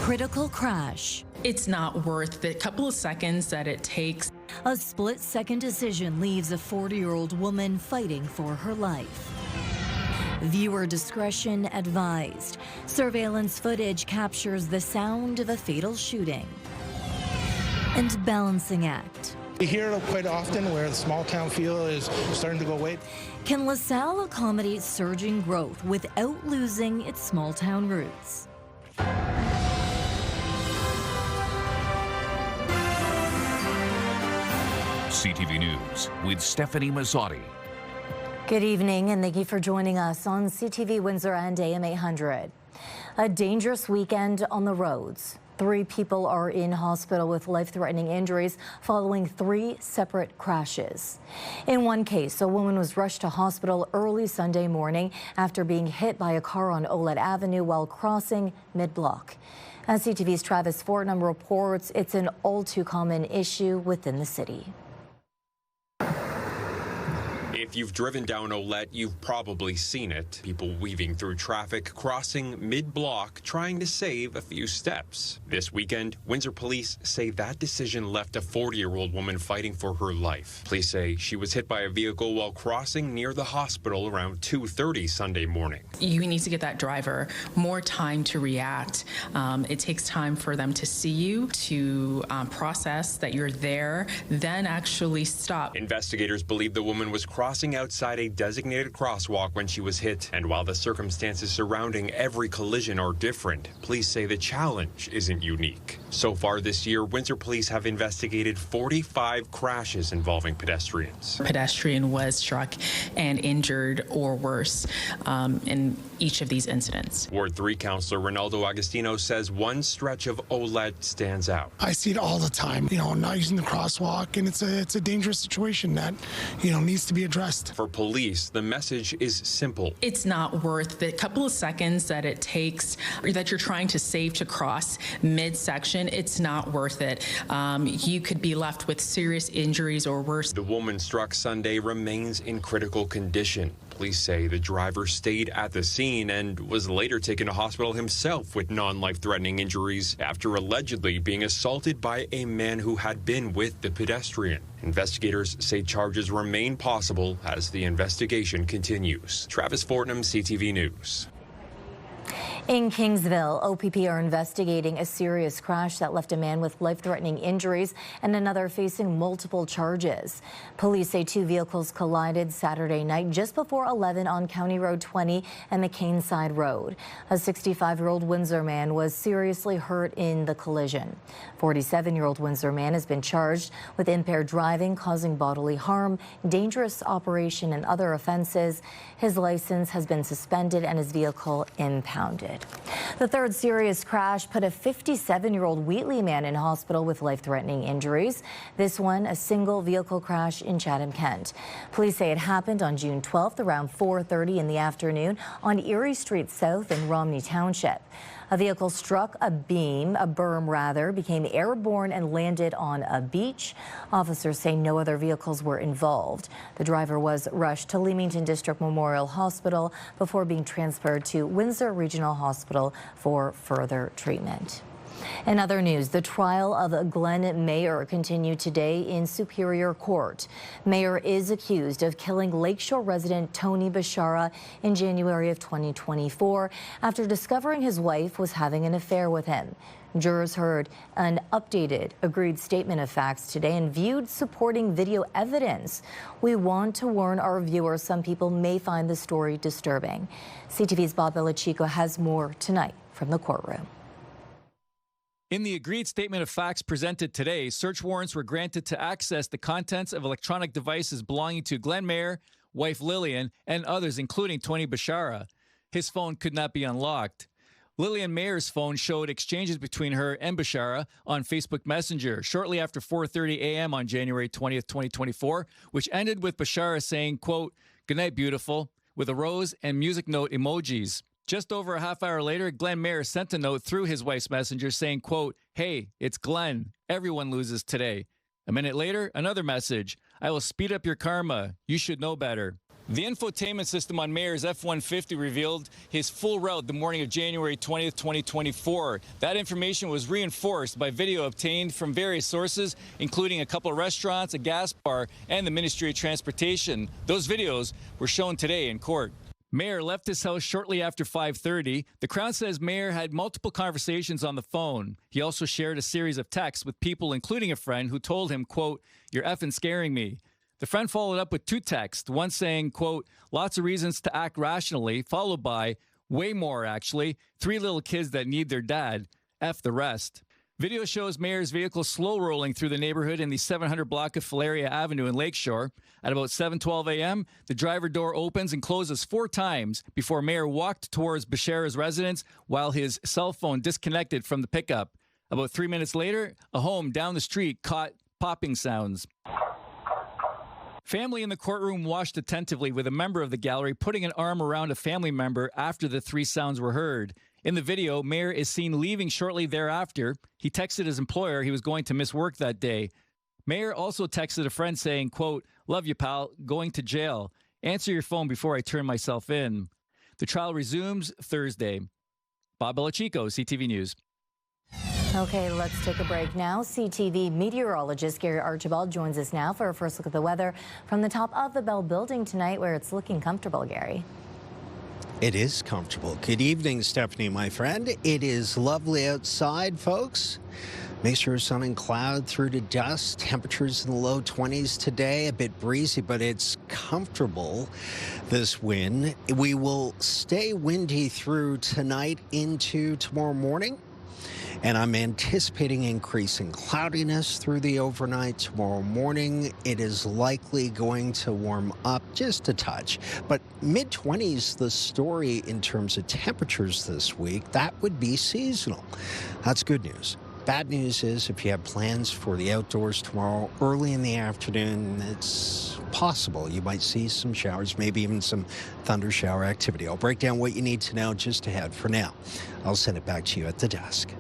Critical crash. It's not worth the couple of seconds that it takes. A split-second decision leaves a 40-year-old woman fighting for her life. Viewer discretion advised. Surveillance footage captures the sound of a fatal shooting. And balancing act. We hear it quite often where the small town feel is starting to go away. Can Lasalle accommodate surging growth without losing its small town roots? CTV News with Stefanie Masotti. Good evening and thank you for joining us on CTV Windsor and AM 800. A dangerous weekend on the roads. 3 people are in hospital with life-threatening injuries following 3 separate crashes. In one case, a woman was rushed to hospital early Sunday morning after being hit by a car on Olette Avenue while crossing mid-block. As CTV's Travis Fortnum reports, it's an all-too-common issue within the city. If you've driven down Olette, you've probably seen it. People weaving through traffic, crossing mid-block, trying to save a few steps. This weekend, Windsor police say that decision left a 40-year-old woman fighting for her life. Police say she was hit by a vehicle while crossing near the hospital around 2:30 Sunday morning. You need to get that driver more time to react. It takes time for them to see you, to process that you're there, then actually stop. Investigators believe the woman was crossing outside a designated crosswalk when she was hit, and while the circumstances surrounding every collision are different, police say the challenge isn't unique. So far this year, Windsor police have investigated 45 crashes involving pedestrians. Pedestrian was struck and injured or worse in each of these incidents. Ward 3 Councillor Ronaldo Agostino says one stretch of Olette stands out. I see it all the time, not using the crosswalk, and it's a dangerous situation that, needs to be addressed. For police, the message is simple. It's not worth the couple of seconds that it takes that you're trying to save to cross midsection. It's not worth it. You could be left with serious injuries or worse. The woman struck Sunday remains in critical condition. Police say the driver stayed at the scene and was later taken to hospital himself with non-life-threatening injuries after allegedly being assaulted by a man who had been with the pedestrian. Investigators say charges remain possible as the investigation continues. Travis Fortnum, CTV News. In Kingsville, OPP are investigating a serious crash that left a man with life-threatening injuries and another facing multiple charges. Police say 2 vehicles collided Saturday night just before 11 on County Road 20 and McCain Side Road. A 65-year-old Windsor man was seriously hurt in the collision. 47-year-old Windsor man has been charged with impaired driving, causing bodily harm, dangerous operation, and other offenses. His license has been suspended and his vehicle impounded. The 3rd serious crash put a 57-year-old Wheatley man in hospital with life-threatening injuries. This one, a single vehicle crash in Chatham, Kent. Police say it happened on June 12th around 4:30 in the afternoon on Erie Street South in Romney Township. A vehicle struck a berm, became airborne and landed on a beach. Officers say no other vehicles were involved. The driver was rushed to Leamington District Memorial Hospital before being transferred to Windsor Regional Hospital for further treatment. In other news, the trial of Glenn Mayer continued today in Superior Court. Mayer is accused of killing Lakeshore resident Tony Bashara in January of 2024 after discovering his wife was having an affair with him. Jurors heard an updated agreed statement of facts today and viewed supporting video evidence. We want to warn our viewers some people may find the story disturbing. CTV's Bob Belichico has more tonight from the courtroom. In the agreed statement of facts presented today, search warrants were granted to access the contents of electronic devices belonging to Glenn Mayer, wife Lillian, and others, including Tony Bashara. His phone could not be unlocked. Lillian Mayer's phone showed exchanges between her and Bashara on Facebook Messenger shortly after 4:30 a.m. on January 20th, 2024, which ended with Bashara saying, quote, "Good night, beautiful," with a rose and music note emojis. Just over a half hour later, Glenn Mayer sent a note through his wife's messenger saying, quote, "Hey, it's Glenn. Everyone loses today." A minute later, another message. "I will speed up your karma. You should know better." The infotainment system on Mayor's F-150 revealed his full route the morning of January 20th, 2024. That information was reinforced by video obtained from various sources, including a couple of restaurants, a gas bar, and the Ministry of Transportation. Those videos were shown today in court. Mayor left his house shortly after 5:30. The Crown says Mayor had multiple conversations on the phone. He also shared a series of texts with people, including a friend who told him, quote, "You're effing scaring me." The friend followed up with 2 texts, one saying, quote, "Lots of reasons to act rationally," followed by, "Way more, actually. 3 little kids that need their dad. F the rest." Video shows Mayor's vehicle slow rolling through the neighborhood in the 700 block of Filaria Avenue in Lakeshore. At about 7:12 a.m., the driver door opens and closes 4 times before Mayor walked towards Bashara's residence while his cell phone disconnected from the pickup. About 3 minutes later, a home down the street caught popping sounds. Family in the courtroom watched attentively with a member of the gallery putting an arm around a family member after the 3 sounds were heard. In the video, Mayor is seen leaving shortly thereafter. He texted his employer he was going to miss work that day. Mayor also texted a friend saying, quote, "Love you, pal, going to jail. Answer your phone before I turn myself in." The trial resumes Thursday. Bob Belichico, CTV News. Okay, let's take a break now. CTV meteorologist Gary Archibald joins us now for a first look at the weather from the top of the Bell Building tonight, where it's looking comfortable, Gary. It is comfortable. Good evening, Stephanie, my friend. It is lovely outside, folks. Mixture of sun and cloud through to dust. Temperatures in the low 20s today. A bit breezy, but it's comfortable, this wind. We will stay windy through tonight into tomorrow morning. And I'm anticipating increasing cloudiness through the overnight. Tomorrow morning, it is likely going to warm up just a touch. But mid-20s, the story in terms of temperatures this week, that would be seasonal. That's good news. Bad news is if you have plans for the outdoors tomorrow early in the afternoon, it's possible you might see some showers, maybe even some thunder shower activity. I'll break down what you need to know just ahead. For now, I'll send it back to you at the desk.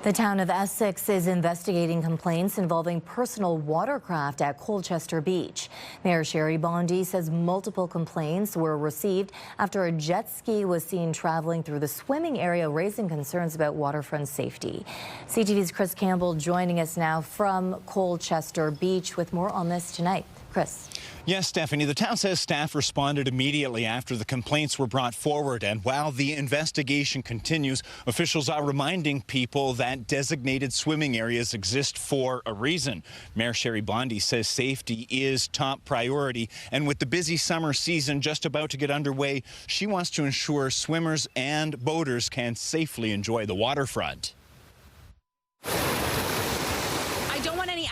The town of Essex is investigating complaints involving personal watercraft at Colchester Beach. Mayor Sherry Bondi says multiple complaints were received after a jet ski was seen traveling through the swimming area, raising concerns about waterfront safety. CTV's Chris Campbell joining us now from Colchester Beach with more on this tonight. Chris. Yes, Stefanie, the town says staff responded immediately after the complaints were brought forward. And while the investigation continues, officials are reminding people that designated swimming areas exist for a reason. Mayor Sherry Bondi says safety is top priority. And with the busy summer season just about to get underway, she wants to ensure swimmers and boaters can safely enjoy the waterfront.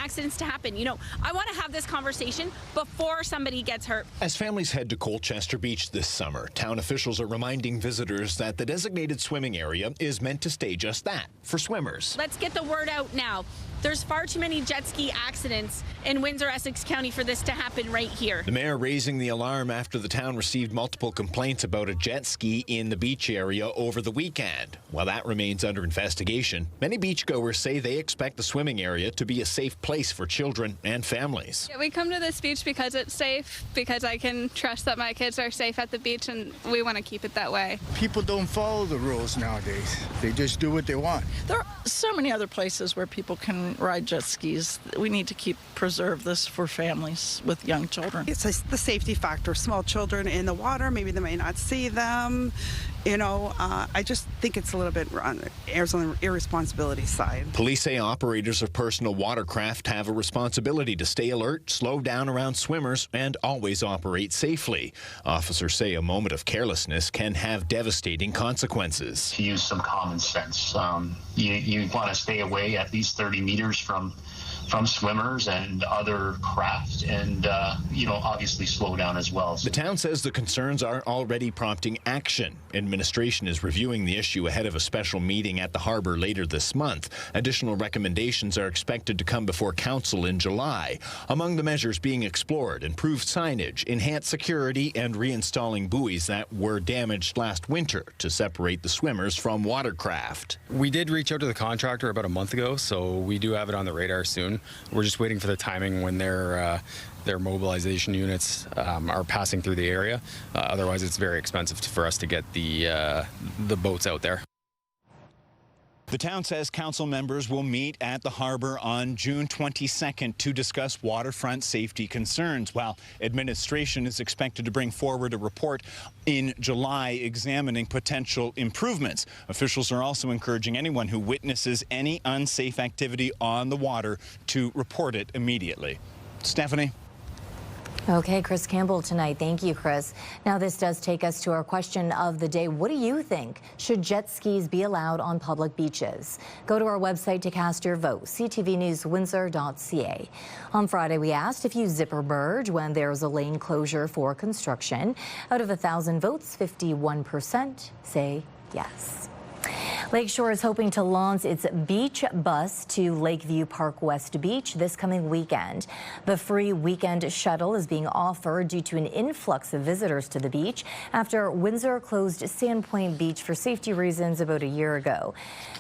Accidents to happen. You know, I want to have this conversation before somebody gets hurt. As families head to Colchester Beach this summer, town officials are reminding visitors that the designated swimming area is meant to stay just that, for swimmers. Let's get the word out now. There's far too many jet ski accidents in Windsor, Essex County for this to happen right here. The mayor raising the alarm after the town received multiple complaints about a jet ski in the beach area over the weekend. While that remains under investigation, many beachgoers say they expect the swimming area to be a safe place for children and families. Yeah, we come to this beach because it's safe, because I can trust that my kids are safe at the beach, and we want to keep it that way. People don't follow the rules nowadays. They just do what they want. There are so many other places where people can ride jet skis. We need to preserve this for families with young children. It's the safety factor. Small children in the water, maybe they may not see them. You know, I just think it's a little bit on the irresponsibility side. Police say operators of personal watercraft have a responsibility to stay alert, slow down around swimmers, and always operate safely. Officers say a moment of carelessness can have devastating consequences. To use some common sense, you want to stay away at least 30 meters from swimmers and other craft, and obviously slow down as well. The town says the concerns are already prompting action. Administration is reviewing the issue ahead of a special meeting at the harbor later this month. Additional recommendations are expected to come before council in July. Among the measures being explored, improved signage, enhanced security, and reinstalling buoys that were damaged last winter to separate the swimmers from watercraft. We did reach out to the contractor about a month ago, so we do have it on the radar soon. down. We're just waiting for the timing when their mobilization units are passing through the area. Otherwise, it's very expensive for us to get the boats out there. The town says council members will meet at the harbor on June 22nd to discuss waterfront safety concerns, while administration is expected to bring forward a report in July examining potential improvements. Officials are also encouraging anyone who witnesses any unsafe activity on the water to report it immediately. Stefanie? Okay, Chris Campbell tonight. Thank you, Chris. Now, this does take us to our question of the day. What do you think? Should jet skis be allowed on public beaches? Go to our website to cast your vote, ctvnewswindsor.ca. On Friday, we asked if you zipper merge when there's a lane closure for construction. Out of 1,000 votes, 51% say yes. Lakeshore is hoping to launch its beach bus to Lakeview Park West Beach this coming weekend. The free weekend shuttle is being offered due to an influx of visitors to the beach after Windsor closed Sandpoint Beach for safety reasons about a year ago.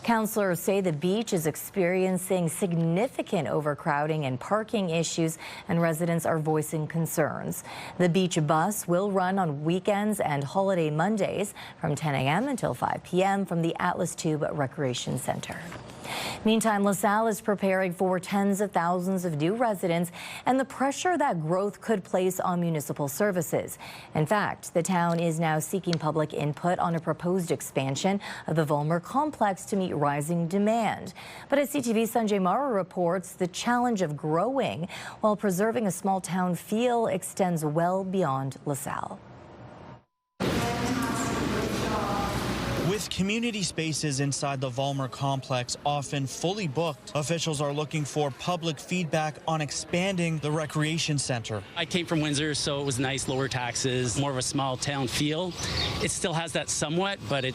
Councillors say the beach is experiencing significant overcrowding and parking issues, and residents are voicing concerns. The beach bus will run on weekends and holiday Mondays from 10 a.m. until 5 p.m. from the Atlas Tube Recreation Center. Meantime, Lasalle is preparing for tens of thousands of new residents and the pressure that growth could place on municipal services. In fact, the town is now seeking public input on a proposed expansion of the Vollmer complex to meet rising demand. But as CTV's Sanjay Mara reports, the challenge of growing while preserving a small town feel extends well beyond Lasalle. With community spaces inside the Vollmer complex often fully booked, officials are looking for public feedback on expanding the recreation center. I came from Windsor, so it was nice, lower taxes, more of a small town feel. It still has that somewhat, but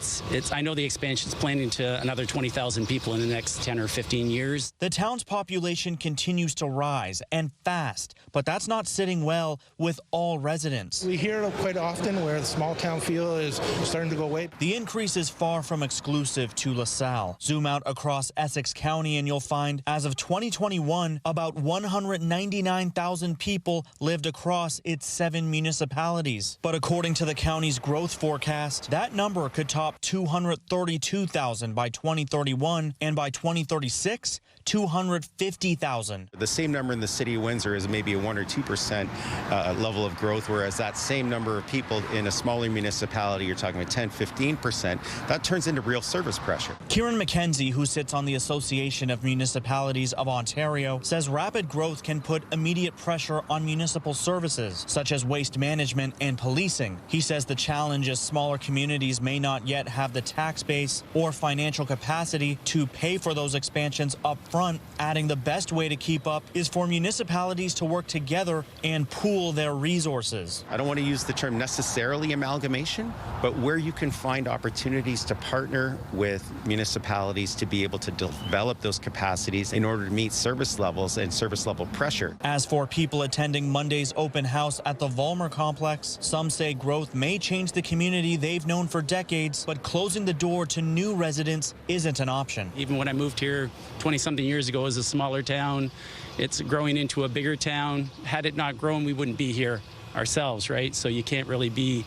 I know the expansion is planning to another 20,000 people in the next 10 or 15 years. The town's population continues to rise, and fast, but that's not sitting well with all residents. We hear it quite often where the small town feel is starting to go away. The increase is far from exclusive to Lasalle. Zoom out across Essex County and you'll find, as of 2021, about 199,000 people lived across its 7 municipalities. But according to the county's growth forecast, that number could top 232,000 by 2031, and by 2036, 250,000. The same number in the city of Windsor is maybe a 1 or 2% level of growth, whereas that same number of people in a smaller municipality, you're talking about 10, 15%, that turns into real service pressure. Kieran McKenzie, who sits on the Association of Municipalities of Ontario, says rapid growth can put immediate pressure on municipal services, such as waste management and policing. He says the challenge is smaller communities may not yet have the tax base or financial capacity to pay for those expansions up front, adding the best way to keep up is for municipalities to work together and pool their resources. I don't want to use the term necessarily amalgamation, but where you can find opportunities to partner with municipalities to be able to develop those capacities in order to meet service levels and service level pressure. As for people attending Monday's open house at the Vollmer complex, some say growth may change the community they've known for decades, but closing the door to new residents isn't an option. Even when I moved here 20-something years ago as a smaller town, it's growing into a bigger town. Had it not grown, we wouldn't be here ourselves, right? So you can't really be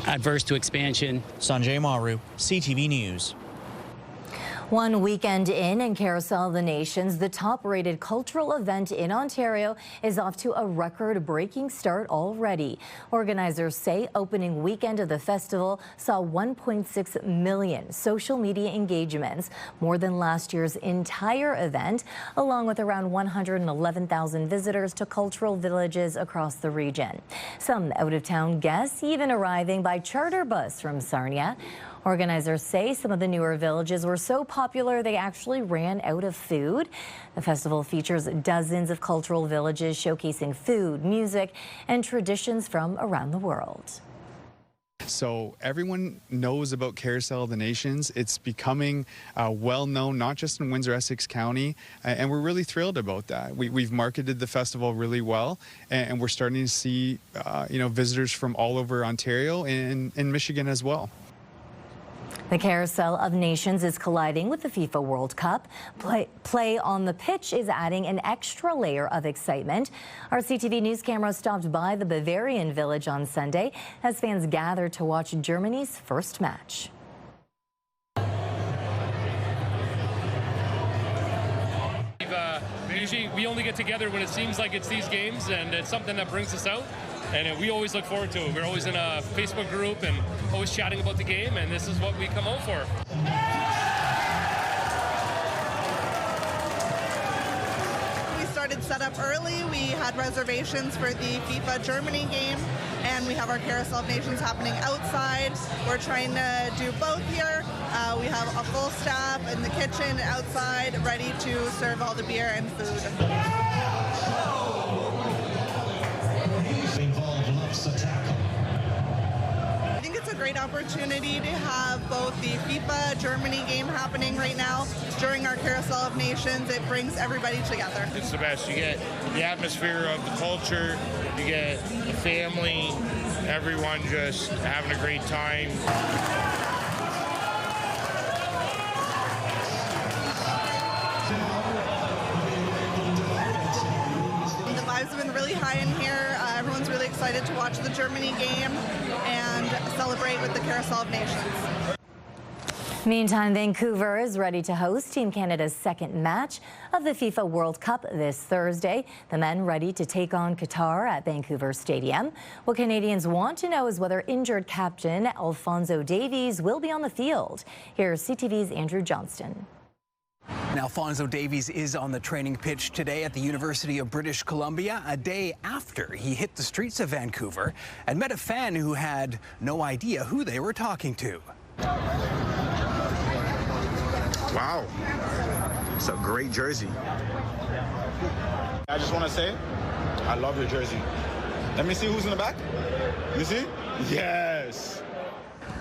adverse to expansion. Sanjay Maru, CTV News. One weekend in Carousel of the Nations, the top-rated cultural event in Ontario is off to a record-breaking start already. Organizers say opening weekend of the festival saw 1.6 million social media engagements, more than last year's entire event, along with around 111,000 visitors to cultural villages across the region. Some out-of-town guests even arriving by charter bus from Sarnia. Organizers say some of the newer villages were so popular they actually ran out of food. The festival features dozens of cultural villages showcasing food, music, and traditions from around the world. So everyone knows about Carousel of the Nations. It's becoming well known, not just in Windsor, Essex County, and we're really thrilled about that. We've marketed the festival really well, and we're starting to see visitors from all over Ontario and Michigan as well. The Carousel of Nations is colliding with the FIFA World Cup. Play on the pitch is adding an extra layer of excitement. Our CTV News camera stopped by the Bavarian village on Sunday as fans gathered to watch Germany's first match. Usually we only get together when it seems like it's these games, and it's something that brings us out, and we always look forward to it. We're always in a Facebook group and always chatting about the game, and this is what we come out for. We started set up early. We had reservations for the FIFA Germany game, and we have our Carousel of Nations happening outside. We're trying to do both here. We have a full staff in the kitchen outside ready to serve all the beer and food. I think it's a great opportunity to have both the FIFA Germany game happening right now during our Carousel of Nations. It brings everybody together. It's the best. You get the atmosphere of the culture, you get the family, everyone just having a great time. The vibes have been really high in here. Everyone's really excited to watch the Germany game and celebrate with the Carousel of Nations. Meantime, Vancouver is ready to host Team Canada's second match of the FIFA World Cup this Thursday. The men ready to take on Qatar at Vancouver Stadium. What Canadians want to know is whether injured captain Alphonso Davies will be on the field. Here's CTV's Andrew Johnston. Now, Alphonso Davies is on the training pitch today at the University of British Columbia, a day after he hit the streets of Vancouver and met a fan who had no idea who they were talking to. Wow, it's a great jersey. I just want to say, I love your jersey. Let me see who's in the back. You see? Yes.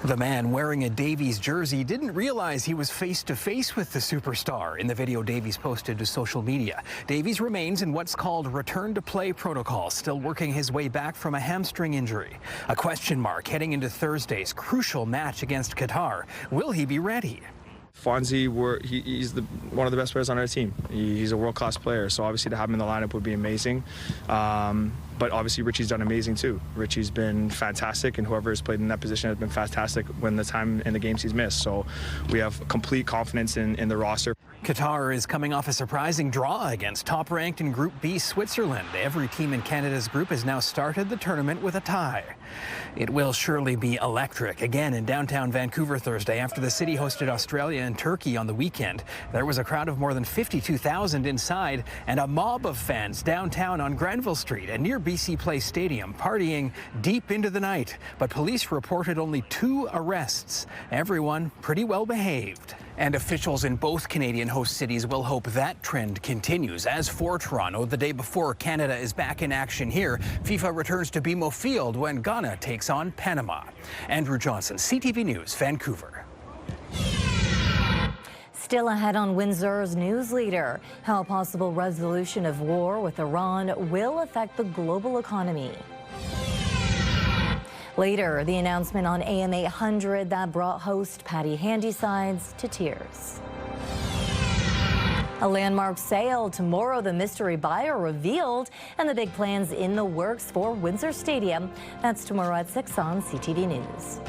The man wearing a Davies jersey didn't realize he was face-to-face with the superstar. In the video Davies posted to social media, Davies remains in what's called return-to-play protocol, still working his way back from a hamstring injury. A question mark heading into Thursday's crucial match against Qatar. Will he be ready? Fonzie, he's one of the best players on our team. He's a world-class player, so obviously to have him in the lineup would be amazing. But obviously Richie's done amazing too. Richie's been fantastic, and whoever has played in that position has been fantastic when the time in the games he's missed. So we have complete confidence in the roster. Qatar is coming off a surprising draw against top-ranked in Group B Switzerland. Every team in Canada's group has now started the tournament with a tie. It will surely be electric again in downtown Vancouver Thursday after the city hosted Australia and Turkey on the weekend. There was a crowd of more than 52,000 inside and a mob of fans downtown on Granville Street and near BC Place Stadium partying deep into the night. But police reported only 2 arrests. Everyone pretty well behaved. And officials in both Canadian host cities will hope that trend continues. As for Toronto, the day before Canada is back in action here, FIFA returns to BMO Field when Ghana takes on Panama. Andrew Johnson, CTV News, Vancouver. Still ahead on Windsor's news leader, how a possible resolution of war with Iran will affect the global economy. Later, the announcement on AM 800 that brought host Patty Handysides to tears. A landmark sale tomorrow, the mystery buyer revealed, and the big plans in the works for Windsor Stadium. That's tomorrow at 6 on CTV News.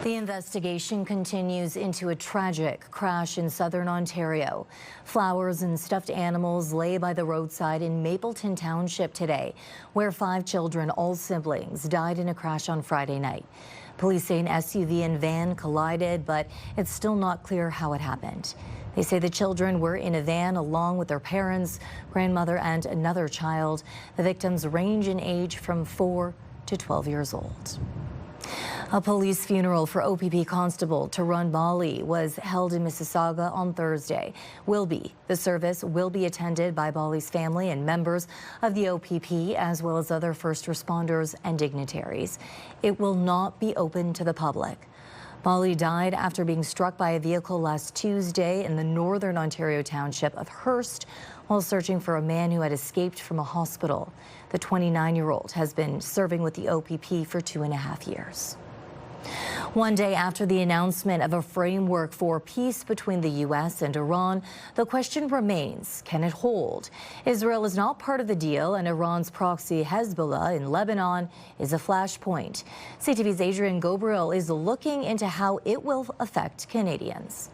The investigation continues into a tragic crash in southern Ontario. Flowers and stuffed animals lay by the roadside in Mapleton Township today, where 5 children, all siblings, died in a crash on Friday night. Police say an SUV and van collided, but it's still not clear how it happened. They say the children were in a van along with their parents, grandmother, and another child. The victims range in age from 4 to 12 years old. A police funeral for OPP Constable Tarun Bali was held in Mississauga on Thursday. The service will be attended by Bali's family and members of the OPP, as well as other first responders and dignitaries. It will not be open to the public. Bali died after being struck by a vehicle last Tuesday in the northern Ontario township of Hearst while searching for a man who had escaped from a hospital. The 29-year-old has been serving with the OPP for 2.5 years. One day after the announcement of a framework for peace between the U.S. and Iran, the question remains, can it hold? Israel is not part of the deal, and Iran's proxy Hezbollah in Lebanon is a flashpoint. CTV's Adrian Gabriel is looking into how it will affect Canadians.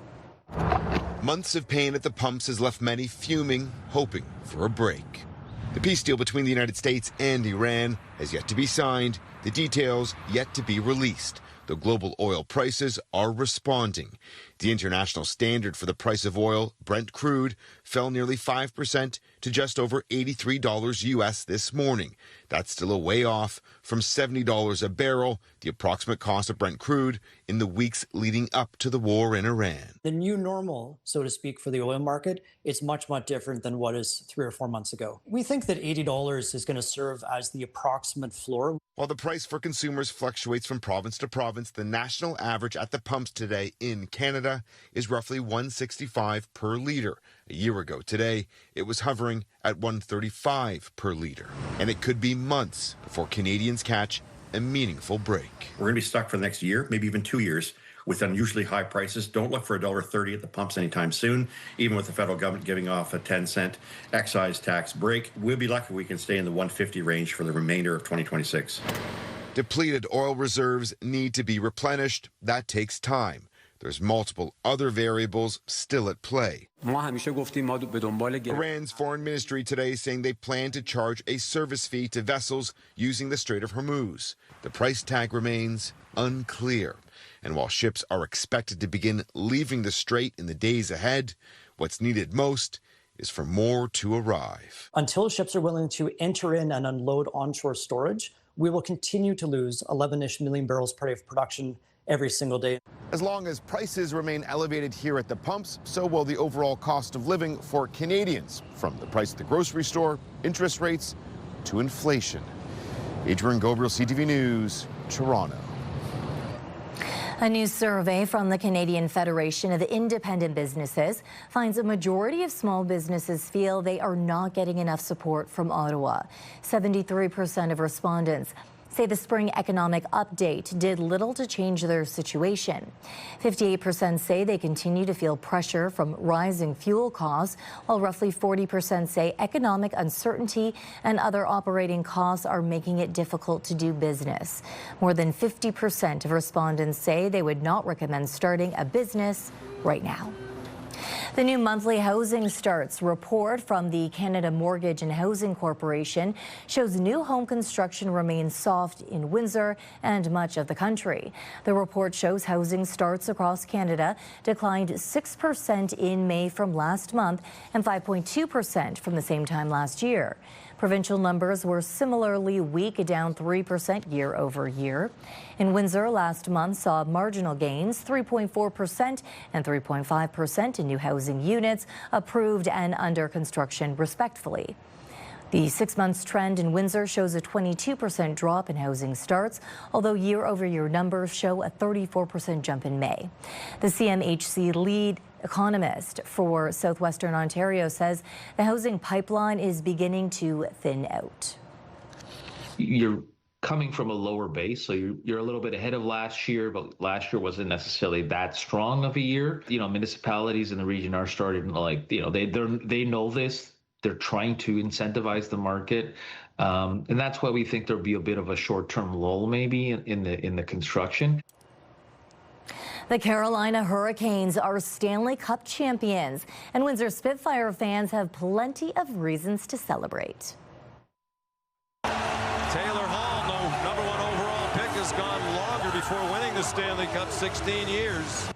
Months of pain at the pumps has left many fuming, hoping for a break. The peace deal between the United States and Iran has yet to be signed, the details yet to be released. The global oil prices are responding. The international standard for the price of oil, Brent crude, fell nearly 5% to just over $83 US this morning. That's still a way off from $70 a barrel, the approximate cost of Brent crude in the weeks leading up to the war in Iran. The new normal, so to speak, for the oil market is much, much different than what is 3 or 4 months ago. We think that $80 is going to serve as the approximate floor. While the price for consumers fluctuates from province to province, the national average at the pumps today in Canada is roughly $1.65 per litre. A year ago today, it was hovering at $1.35 per litre. And it could be months before Canadians catch a meaningful break. We're going to be stuck for the next year, maybe even 2 years, with unusually high prices. Don't look for $1.30 at the pumps anytime soon, even with the federal government giving off a 10-cent excise tax break. We'll be lucky if we can stay in the $1.50 range for the remainder of 2026. Depleted oil reserves need to be replenished. That takes time. There's multiple other variables still at play. Iran's foreign ministry today saying they plan to charge a service fee to vessels using the Strait of Hormuz. The price tag remains unclear. And while ships are expected to begin leaving the strait in the days ahead, what's needed most is for more to arrive. Until ships are willing to enter in and unload onshore storage, we will continue to lose 11-ish million barrels per day of production every single day. As long as prices remain elevated here at the pumps, so will the overall cost of living for Canadians, from the price at the grocery store, interest rates, to inflation. Adrian Gabriel, CTV News, Toronto. A new survey from the Canadian Federation of Independent Businesses finds a majority of small businesses feel they are not getting enough support from Ottawa. 73% of respondents say the spring economic update did little to change their situation. 58% say they continue to feel pressure from rising fuel costs, while roughly 40% say economic uncertainty and other operating costs are making it difficult to do business. More than 50% of respondents say they would not recommend starting a business right now. The new monthly housing starts report from the Canada Mortgage and Housing Corporation shows new home construction remains soft in Windsor and much of the country. The report shows housing starts across Canada declined 6% in May from last month and 5.2% from the same time last year. Provincial numbers were similarly weak, down 3% year over year. In Windsor, last month saw marginal gains, 3.4% and 3.5% in new housing units approved and under construction, respectively. The 6 months trend in Windsor shows a 22% drop in housing starts, although year-over-year numbers show a 34% jump in May. The CMHC lead economist for southwestern Ontario says the housing pipeline is beginning to thin out. You're coming from a lower base, so you're a little bit ahead of last year, but last year wasn't necessarily that strong of a year. You know, municipalities in the region are starting to they know this. They're trying to incentivize the market, and that's why we think there'll be a bit of a short-term lull maybe in the construction. The Carolina Hurricanes are Stanley Cup champions, and Windsor Spitfire fans have plenty of reasons to celebrate. Taylor Hall, no #1 overall pick, has gone longer before winning the Stanley Cup, 16 years.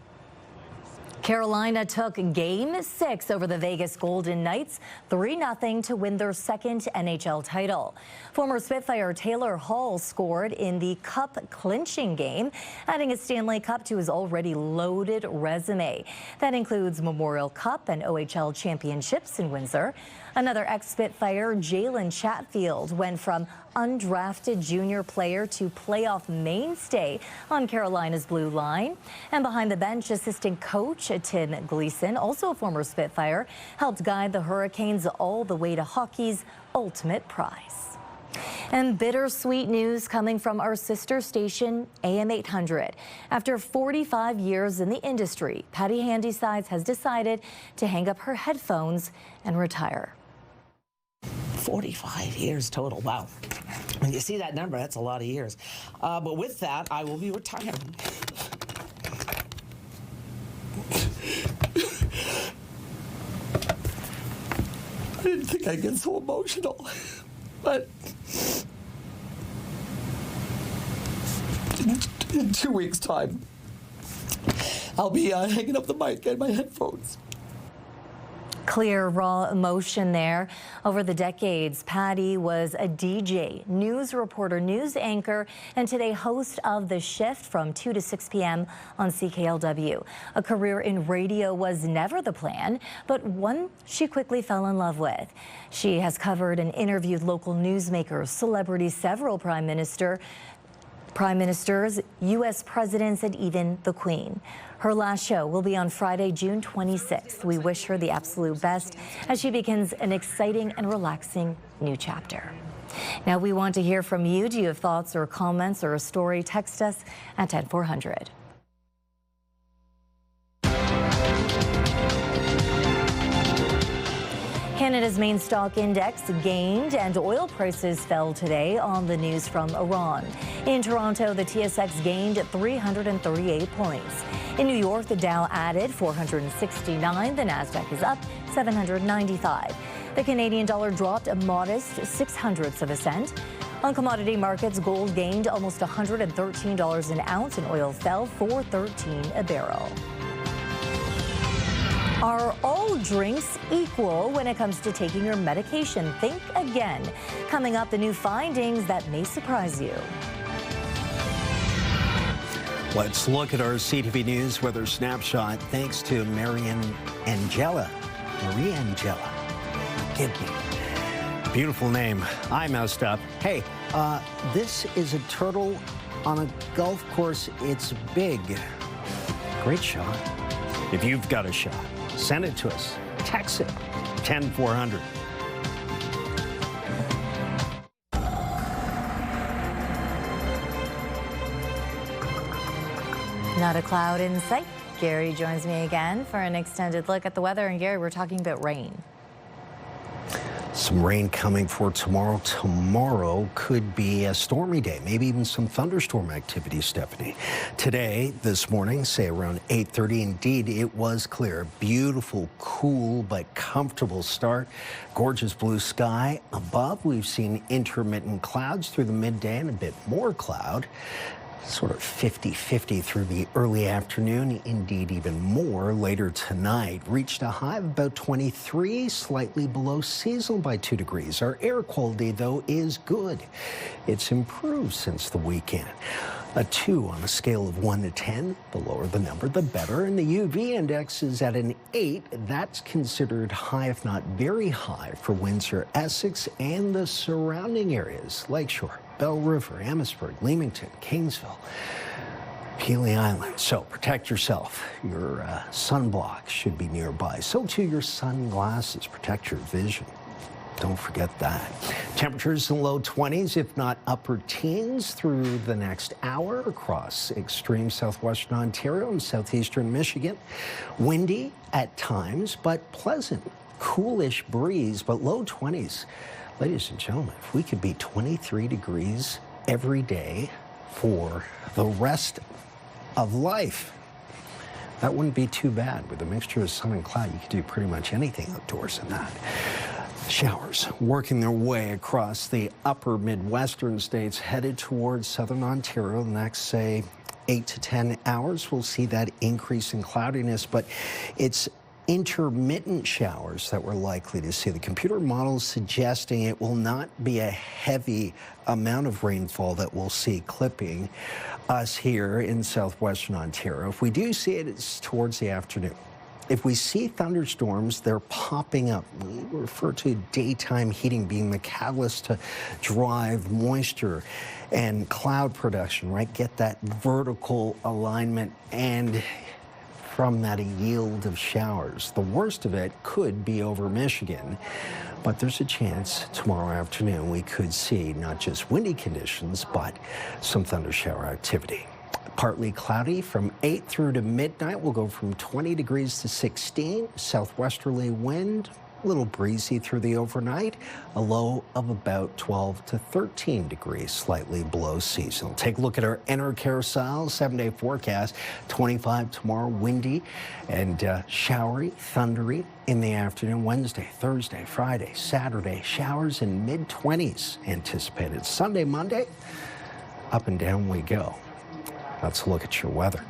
Carolina took Game 6 over the Vegas Golden Knights, 3-0 to win their second NHL title. Former Spitfire Taylor Hall scored in the cup-clinching game, adding a Stanley Cup to his already loaded resume. That includes Memorial Cup and OHL championships in Windsor. Another ex-Spitfire, Jalen Chatfield, went from undrafted junior player to playoff mainstay on Carolina's blue line. And behind the bench, assistant coach Tim Gleason, also a former Spitfire, helped guide the Hurricanes all the way to hockey's ultimate prize. And bittersweet news coming from our sister station, AM 800. After 45 years in the industry, Patty Handysides has decided to hang up her headphones and retire. 45 years total. Wow. When you see that number, that's a lot of years. But with that, I will be retiring. I didn't think I'd get so emotional, but in 2 weeks' time, I'll be hanging up the mic and my headphones. Clear, raw emotion there. Over the decades, Patty was a DJ, news reporter, news anchor, and today host of The Shift from 2 to 6 p.m. on CKLW. A career in radio was never the plan, but one she quickly fell in love with. She has covered and interviewed local newsmakers, celebrities, several prime ministers, U.S. presidents, and even the Queen. Her last show will be on Friday, June 26th. We wish her the absolute best as she begins an exciting and relaxing new chapter. Now, we want to hear from you. Do you have thoughts or comments or a story? Text us at 10400. Canada's main stock index gained and oil prices fell today on the news from Iran. In Toronto, the TSX gained 338 points. In New York, the Dow added 469. The Nasdaq is up 795. The Canadian dollar dropped a modest 0.06 of a cent. On commodity markets, gold gained almost $113 an ounce and oil fell $4.13 a barrel. Are all drinks equal when it comes to taking your medication? Think again. Coming up, the new findings that may surprise you. Let's look at our CTV News weather snapshot thanks to Marie Angela. Give me. Beautiful name. I messed up. Hey, this is a turtle on a golf course. It's big. Great shot. If you've got a shot, send it to us. Text it. 10400. Not a cloud in sight. Gary joins me again for an extended look at the weather. And Gary, we're talking about rain. Some rain coming for tomorrow. Tomorrow could be a stormy day, maybe even some thunderstorm activity, Stefanie. Today, this morning, say around 8:30, indeed, it was clear. Beautiful, cool, but comfortable start. Gorgeous blue sky above. We've seen intermittent clouds through the midday and a bit more cloud. Sort of 50-50 through the early afternoon, indeed even more later tonight. Reached a high of about 23, slightly below seasonal by 2 degrees. Our air quality, though, is good. It's improved since the weekend. A 2 on a scale of 1 to 10. The lower the number, the better. And the UV index is at an 8. That's considered high, if not very high, for Windsor, Essex, and the surrounding areas. Lakeshore, Bell River, Amherstburg, Leamington, Kingsville, Pelee Island. So protect yourself. Your sunblock should be nearby. So too your sunglasses. Protect your vision. Don't forget that. Temperatures in the low 20s, if not upper teens, through the next hour across extreme southwestern Ontario and southeastern Michigan. Windy at times, but pleasant. Coolish breeze, but low 20s. Ladies and gentlemen, if we could be 23 degrees every day for the rest of life, that wouldn't be too bad. With a mixture of sun and cloud, you could do pretty much anything outdoors in that. Showers working their way across the upper Midwestern states, headed towards southern Ontario. The next, say, 8 to 10 hours, we'll see that increase in cloudiness, but it's intermittent showers that we're likely to see. The computer models suggesting it will not be a heavy amount of rainfall that we'll see clipping us here in southwestern Ontario. If we do see it, it's towards the afternoon. If we see thunderstorms, they're popping up. We refer to daytime heating being the catalyst to drive moisture and cloud production, right? Get that vertical alignment and from that yield of showers. The worst of it could be over Michigan, but there's a chance tomorrow afternoon we could see not just windy conditions, but some thundershower activity. Partly cloudy from 8 through to midnight. We'll go from 20 degrees to 16. Southwesterly wind, a little breezy through the overnight. A low of about 12 to 13 degrees, slightly below seasonal. Take a look at our inner carousel 7-day forecast. 25 tomorrow, windy and showery, thundery in the afternoon. Wednesday, Thursday, Friday, Saturday, showers in mid-20s anticipated. Sunday, Monday, up and down we go. Let's look at your weather.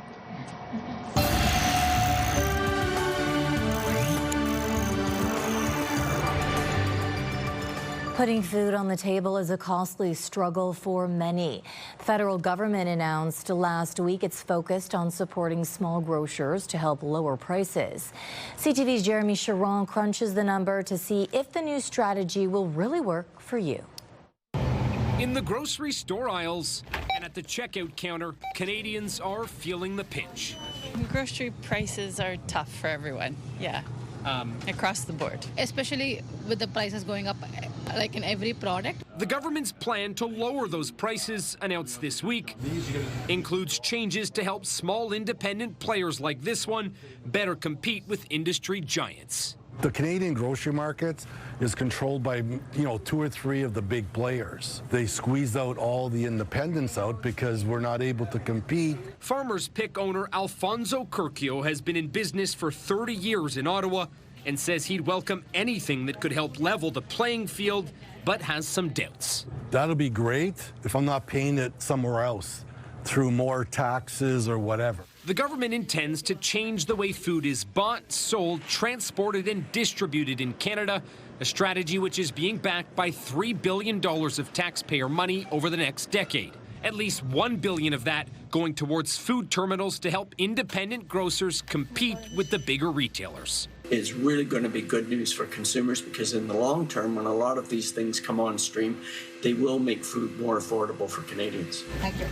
Putting food on the table is a costly struggle for many. The federal government announced last week it's focused on supporting small grocers to help lower prices. CTV's Jeremy Sharon crunches the number to see if the new strategy will really work for you. In the grocery store aisles and at the checkout counter, Canadians are feeling the pinch. Grocery prices are tough for everyone, yeah, across the board. Especially with the prices going up like in every product. The government's plan to lower those prices, announced this week, includes changes to help small independent players like this one better compete with industry giants. The Canadian grocery market is controlled by, 2 or 3 of the big players. They squeeze out all the independents out because we're not able to compete. Farmers Pick owner Alfonso Curcio has been in business for 30 years in Ottawa and says he'd welcome anything that could help level the playing field, but has some doubts. That'll be great if I'm not paying it somewhere else through more taxes or whatever. The government intends to change the way food is bought, sold, transported, and distributed in Canada, a strategy which is being backed by $3 billion of taxpayer money over the next decade. At least $1 billion of that going towards food terminals to help independent grocers compete with the bigger retailers. It's really going to be good news for consumers because in the long term, when a lot of these things come on stream, they will make food more affordable for Canadians.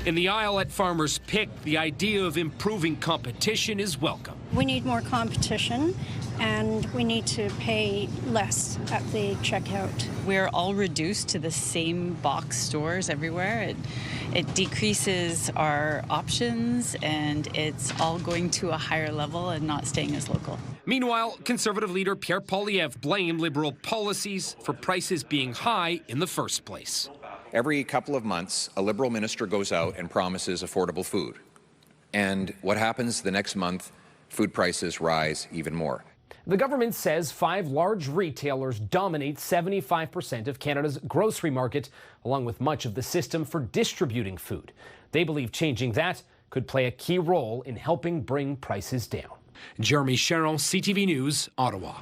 In the aisle at Farmers Pick, the idea of improving competition is welcome. We need more competition and we need to pay less at the checkout. We're all reduced to the same box stores everywhere. It decreases our options and it's all going to a higher level and not staying as local. Meanwhile, Conservative leader Pierre Poilievre blamed Liberal policies for prices being high in the first place. Every couple of months, a Liberal minister goes out and promises affordable food. And what happens the next month? Food prices rise even more. The government says 5 large retailers dominate 75% of Canada's grocery market, along with much of the system for distributing food. They believe changing that could play a key role in helping bring prices down. Jeremy Sharon, CTV News, Ottawa.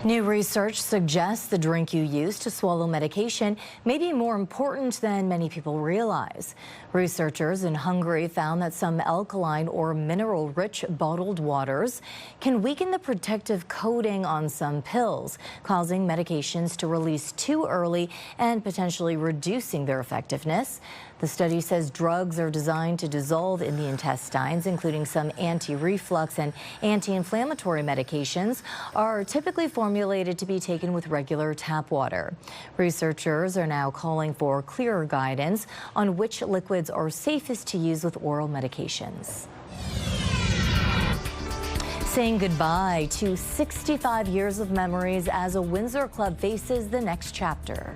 New research suggests the drink you use to swallow medication may be more important than many people realize. Researchers in Hungary found that some alkaline or mineral-rich bottled waters can weaken the protective coating on some pills, causing medications to release too early and potentially reducing their effectiveness. The study says drugs are designed to dissolve in the intestines, including some anti-reflux and anti-inflammatory medications, are typically formulated to be taken with regular tap water. Researchers are now calling for clearer guidance on which liquids are safest to use with oral medications. Saying goodbye to 65 years of memories as a Windsor club faces the next chapter.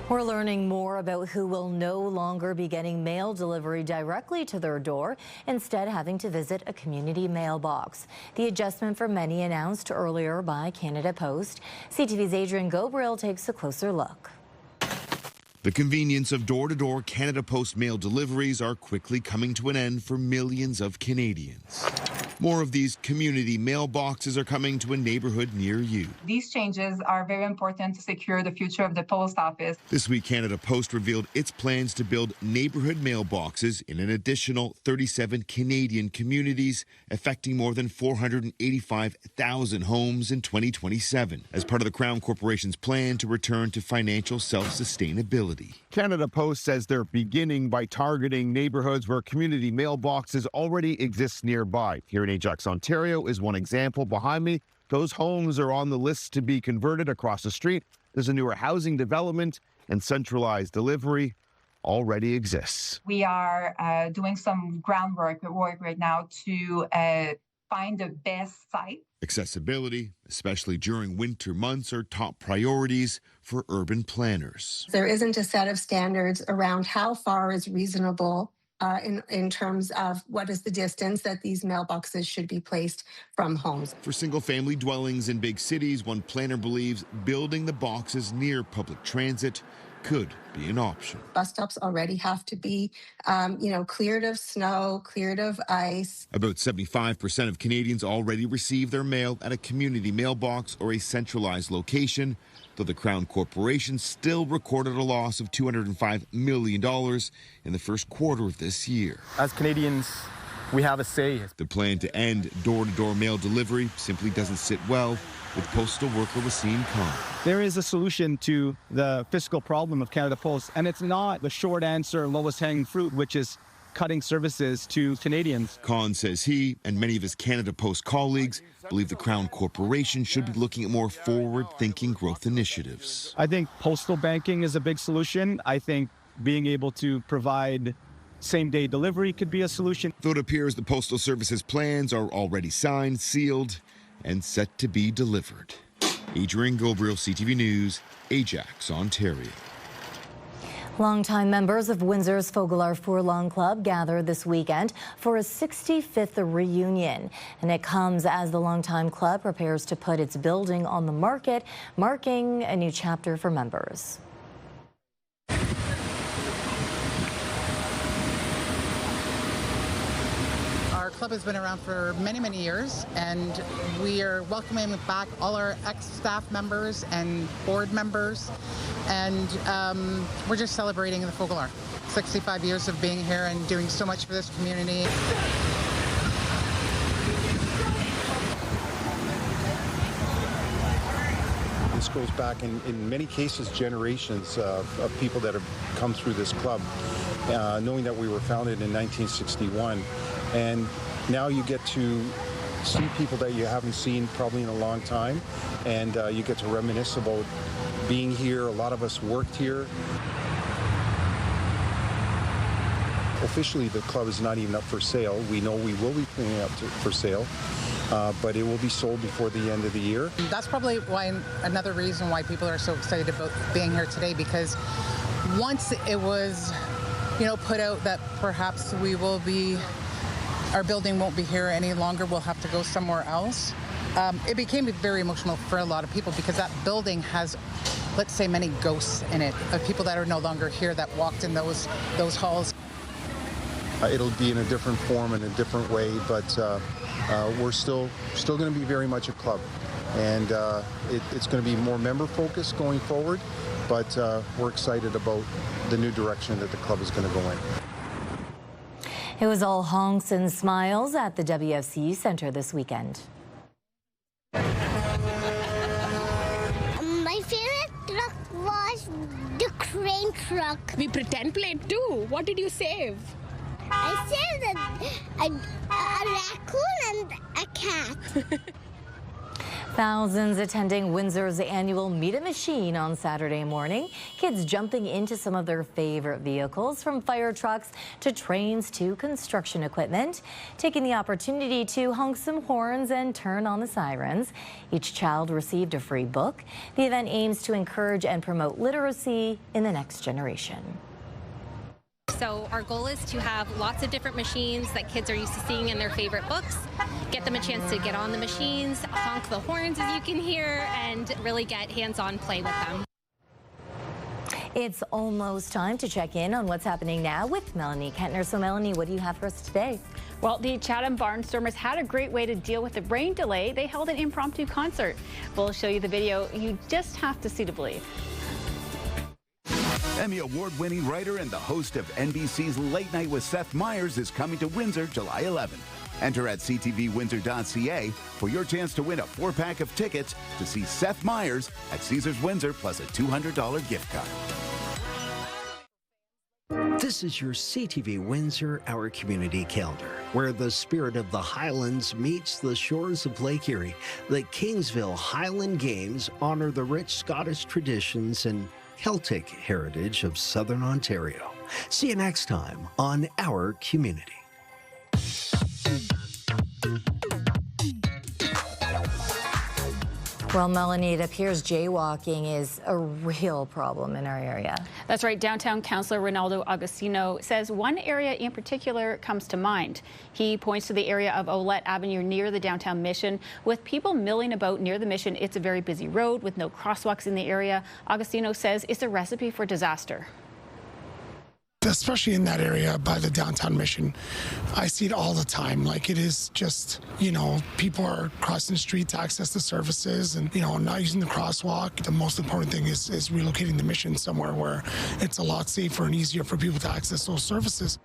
We're learning more about who will no longer be getting mail delivery directly to their door, instead having to visit a community mailbox. The adjustment for many announced earlier by Canada Post. CTV's Adrian Gobriel takes a closer look. The convenience of door-to-door Canada Post mail deliveries are quickly coming to an end for millions of Canadians. More of these community mailboxes are coming to a neighborhood near you. These changes are very important to secure the future of the post office. This week, Canada Post revealed its plans to build neighborhood mailboxes in an additional 37 Canadian communities, affecting more than 485,000 homes in 2027, as part of the Crown Corporation's plan to return to financial self-sustainability. Canada Post says they're beginning by targeting neighborhoods where community mailboxes already exist nearby. Here in Ajax, Ontario is one example. Behind me, those homes are on the list to be converted. Across the street, there's a newer housing development, and centralized delivery already exists. We are doing some groundwork right now to find the best site. Accessibility, especially during winter months, are top priorities for urban planners. There isn't a set of standards around how far is reasonable in terms of what is the distance that these mailboxes should be placed from homes. For single-family dwellings in big cities, one planner believes building the boxes near public transit could be an option. Bus stops already have to be, cleared of snow, cleared of ice. About 75% of Canadians already receive their mail at a community mailbox or a centralized location, though the Crown Corporation still recorded a loss of $205 million in the first quarter of this year. As Canadians, we have a say. The plan to end door-to-door mail delivery simply doesn't sit well with postal worker Wasim Khan. There is a solution to the fiscal problem of Canada Post, and it's not the short answer, lowest hanging fruit, which is cutting services to Canadians. Khan says he and many of his Canada Post colleagues believe the Crown Corporation should be looking at more forward-thinking growth initiatives. I think postal banking is a big solution. I think being able to provide same-day delivery could be a solution. Though it appears the Postal Service's plans are already signed, sealed, and set to be delivered. Adrian Gabriel, CTV News, Ajax, Ontario. Longtime members of Windsor's Fogelar Furlong Club gathered this weekend for a 65th reunion. And it comes as the longtime club prepares to put its building on the market, marking a new chapter for members. Our club has been around for many, many years, and we are welcoming back all our ex-staff members and board members, and we're just celebrating the Fogelar. 65 years of being here and doing so much for this community. This goes back in many cases generations of people that have come through this club, knowing that we were founded in 1961. And now you get to see people that you haven't seen probably in a long time, and you get to reminisce about being here. A lot of us worked here. Officially, the club is not even up for sale. We know we will be putting it up for sale, but it will be sold before the end of the year. That's probably another reason why people are so excited about being here today, because once it was, put out that perhaps our building won't be here any longer, we'll have to go somewhere else. It became very emotional for a lot of people because that building has, let's say, many ghosts in it of people that are no longer here that walked in those halls. It'll be in a different form and a different way, but we're still going to be very much a club, and it's going to be more member focused going forward. But we're excited about the new direction that the club is going to go in. It was all honks and smiles at the WFC Centre this weekend. My favorite truck was the crane truck. We pretend played too. What did you save? I saved a raccoon and a cat. Thousands attending Windsor's annual Meet a Machine on Saturday morning. Kids jumping into some of their favorite vehicles, from fire trucks to trains to construction equipment, taking the opportunity to honk some horns and turn on the sirens. Each child received a free book. The event aims to encourage and promote literacy in the next generation. So our goal is to have lots of different machines that kids are used to seeing in their favorite books, get them a chance to get on the machines, honk the horns as you can hear, and really get hands-on play with them. It's almost time to check in on what's happening now with Melanie Kentner. So Melanie, what do you have for us today? Well, the Chatham Barnstormers had a great way to deal with the rain delay. They held an impromptu concert. We'll show you the video. You just have to see to believe. Emmy Award-winning writer and the host of NBC's Late Night with Seth Meyers is coming to Windsor July 11th. Enter at ctvwindsor.ca for your chance to win a 4-pack of tickets to see Seth Meyers at Caesars Windsor plus a $200 gift card. This is your CTV Windsor Our Community Calendar, where the spirit of the Highlands meets the shores of Lake Erie. The Kingsville Highland Games honor the rich Scottish traditions and Celtic heritage of Southern Ontario. See you next time on Our Community. Well, Melanie, it appears jaywalking is a real problem in our area. That's right. Downtown Councillor Ronaldo Agostino says one area in particular comes to mind. He points to the area of Olette Avenue near the downtown Mission. With people milling about near the Mission, it's a very busy road with no crosswalks in the area. Agostino says it's a recipe for disaster. Especially in that area by the downtown Mission, I see it all the time. Like, it is just, people are crossing the street to access the services and, not using the crosswalk. The most important thing is relocating the Mission somewhere where it's a lot safer and easier for people to access those services.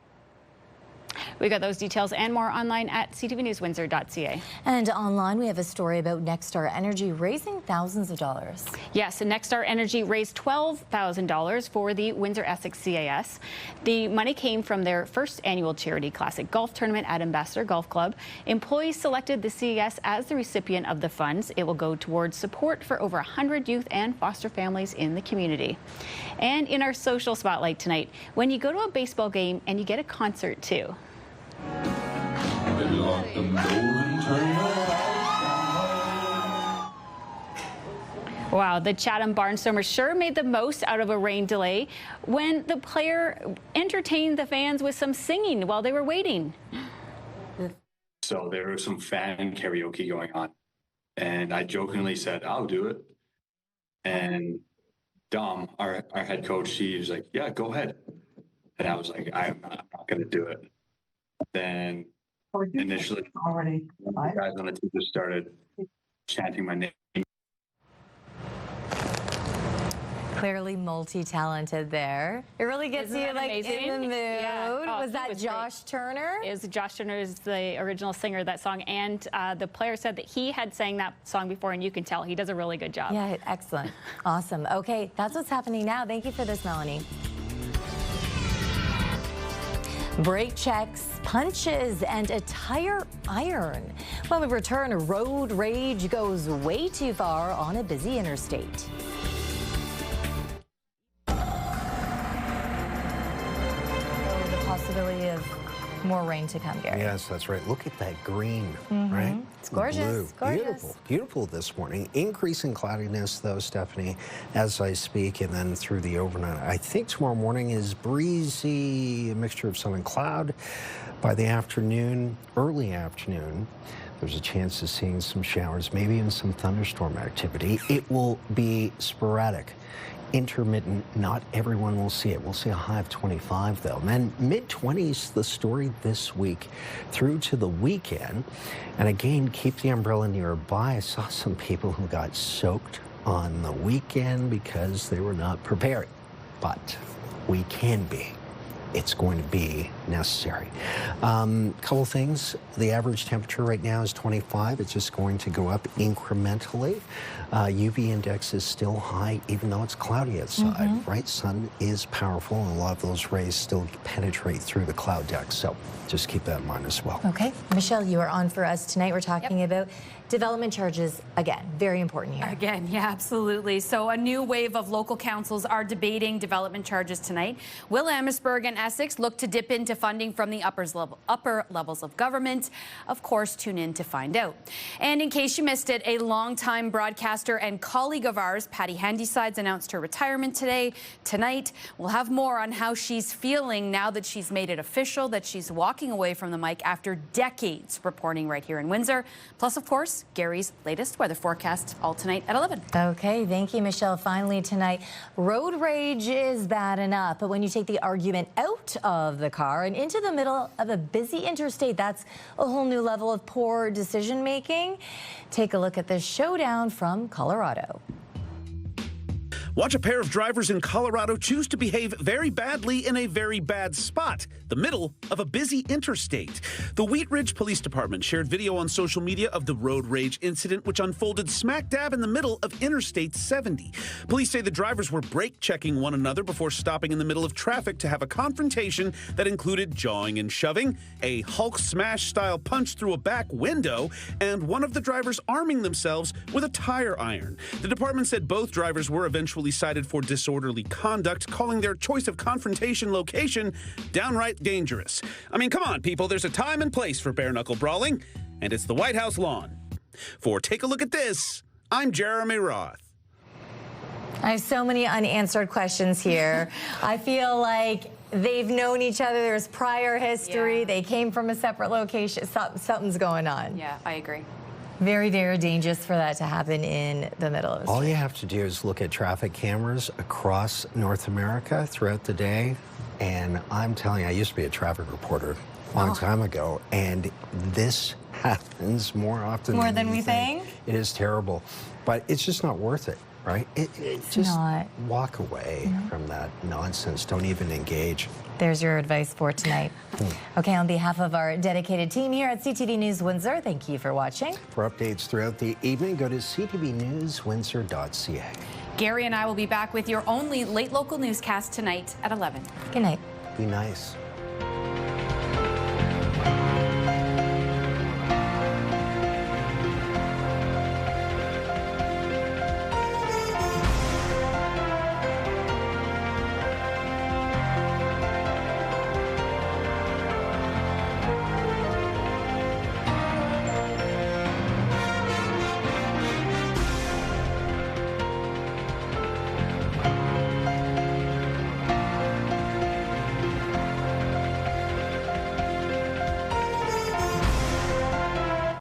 We got those details and more online at ctvnewswindsor.ca. And online, we have a story about Nexstar Energy raising thousands of dollars. Yes, and Nexstar Energy raised $12,000 for the Windsor Essex CAS. The money came from their first annual charity classic golf tournament at Ambassador Golf Club. Employees selected the CAS as the recipient of the funds. It will go towards support for over 100 youth and foster families in the community. And in our social spotlight tonight, when you go to a baseball game and you get a concert too. Wow, the Chatham Barnstormers sure made the most out of a rain delay when the player entertained the fans with some singing while they were waiting. So there was some fan karaoke going on, and I jokingly said, I'll do it. And Dom, our head coach, he was like, yeah, go ahead. And I was like, I'm not going to do it. Then initially, the guys on the team just started chanting my name. Clearly multi-talented there. It really gets Isn't you that like amazing? in the mood. Yeah. Oh, was that Josh Turner? Josh Turner is the original singer of that song, and the player said that he had sang that song before, and you can tell he does a really good job. Yeah, excellent. Awesome. Okay, that's what's happening now. Thank you for this, Melanie. Brake checks, punches, and a tire iron. When we return, road rage goes way too far on a busy interstate. The possibility of more rain to come, Gary. Yes, that's right. Look at that green, Mhm. right? It's gorgeous. Blue. It's gorgeous. Beautiful, beautiful this morning. Increasing cloudiness, though, Stephanie, as I speak, and then through the overnight. I think tomorrow morning is breezy, a mixture of sun and cloud. By the afternoon, early afternoon, there's a chance of seeing some showers, maybe even some thunderstorm activity. It will be sporadic, intermittent. Not everyone will see it. We'll see a high of 25, though. And then mid-20s, the story this week through to the weekend. And again, keep the umbrella nearby. I saw some people who got soaked on the weekend because they were not prepared. But we can be. It's going to be necessary. Couple things. The average temperature right now is 25. It's just going to go up incrementally. UV index is still high, even though it's cloudy outside, right? Sun is powerful, and a lot of those rays still penetrate through the cloud deck. So just keep that in mind as well. Okay. Michelle, you are on for us tonight. We're talking about development charges. Again, very important here. Again, yeah, absolutely. So a new wave of local councils are debating development charges tonight. Will Amherstburg and Essex look to dip into funding from the upper levels of government? Of course, tune in to find out. And in case you missed it, a longtime broadcaster and colleague of ours, Patty Handysides, announced her retirement tonight. We'll have more on how she's feeling now that she's made it official that she's walking away from the mic after decades reporting right here in Windsor. Plus, of course, Gary's latest weather forecast all tonight at 11. Okay, thank you, Michelle. Finally tonight, road rage is bad enough, but when you take the argument out of the car, car and into the middle of a busy interstate. That's a whole new level of poor decision making. Take a look at this showdown from Colorado. Watch a pair of drivers in Colorado choose to behave very badly in a very bad spot, the middle of a busy interstate. The Wheat Ridge Police Department shared video on social media of the road rage incident, which unfolded smack dab in the middle of Interstate 70. Police say the drivers were brake checking one another before stopping in the middle of traffic to have a confrontation that included jawing and shoving, a Hulk smash style punch through a back window, and one of the drivers arming themselves with a tire iron. The department said both drivers were eventually cited for disorderly conduct, calling their choice of confrontation location downright dangerous. I mean, come on, people, there's a time and place for bare-knuckle brawling, and it's the White House lawn. For Take a Look at This, I'm Jeremy Roth. I have so many unanswered questions here. I feel like they've known each other. There's prior history. Yeah. They came from a separate location. Something's going on. Yeah, I agree. Very, very dangerous for that to happen in the middle of the street. All you have to do is look at traffic cameras across North America throughout the day. And I'm telling you, I used to be a traffic reporter a long time ago, and this happens more often than we think. It is terrible, but it's just not worth it, right? It's just not. Walk away from that nonsense. Don't even engage. There's your advice for tonight. Okay, on behalf of our dedicated team here at CTV News Windsor, thank you for watching. For updates throughout the evening, go to ctvnewswindsor.ca. Gary and I will be back with your only late local newscast tonight at 11. Good night. Be nice.